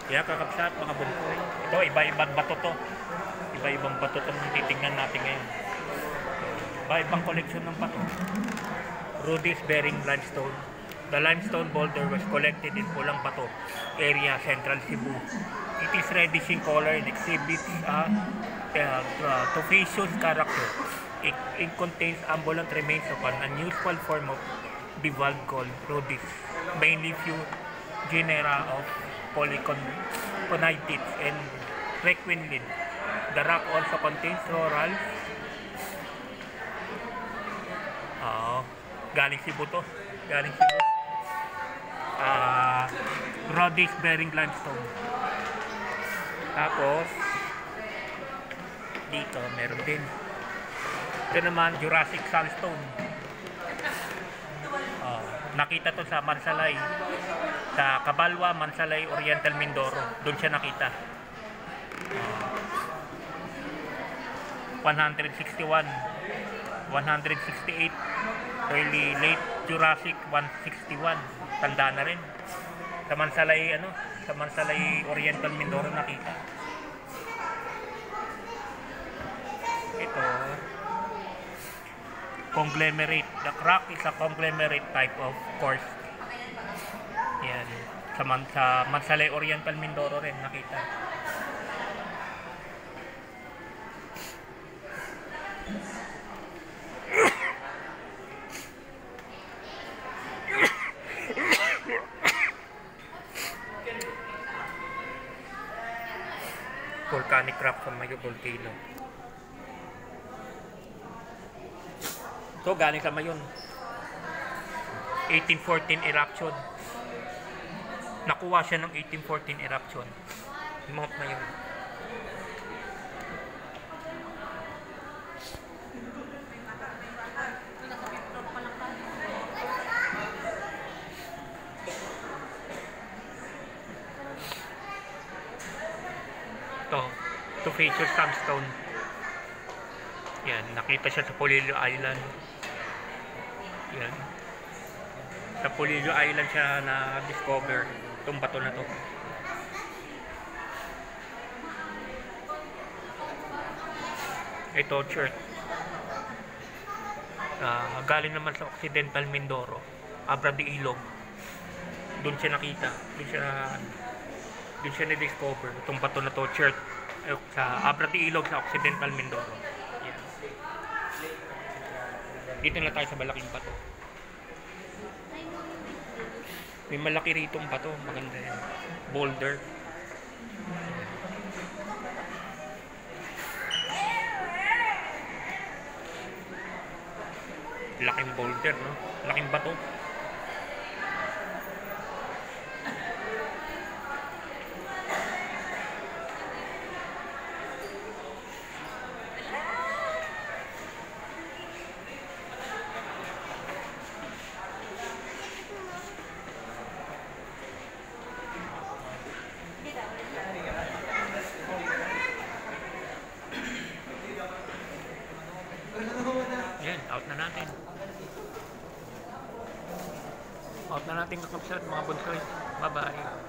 Kaya kakabsat mga bunkoy. Ito, iba-ibang bato to. Iba-ibang bato to titignan natin ngayon. Iba-ibang koleksyon ng bato. Rudis bearing limestone. The limestone boulder was collected in Pulang Bato area, Central Cebu. It is reddish in color and exhibits a tufaceous character. It contains ambulant remains of an unusual form of bivalve called rudis. Mainly few genera of polyconites and requinlid. The rock also contains rorals. Galing Cebu to. Galing Cebu. Rudis bearing limestone. Tapos dito meron din. Ito naman Jurassic sandstone. Nakita to sa Mansalay, sa Cabalwa, Mansalay, Oriental Mindoro. Doon siya nakita. 161, 168, early late Jurassic 161. Tanda na rin. Sa Mansalay, sa Mansalay, Oriental Mindoro nakita. Ito, conglomerate. The rock is a conglomerate type of course. Yan. Sa Mansalay, Oriental Mindoro rin nakita. Volcanic rock from Mayo Volcano. So, galing sa Mayon. 1814 eruption. Nakuha siya ng 1814 eruption. Mount Mayon. Ito feature sandstone. Yan, nakita siya sa Polillo Island. Yan. Sa Polillo Island siya na-discover itong bato na to. Ito, church. Galing naman sa Occidental Mindoro, Abra de Ilog. Doon siya nakita. Doon siya na-discover itong bato na to, church. Sa Abra de Ilog sa Occidental Mindoro. Yan. Dito na tayo sa malaking bato. May malaki ritong bato, maganda yan. Boulder. Laking boulder, no? Laking bato. Ayan, out na natin. Out na natin kakapsat mga bunsoy. Bye-bye.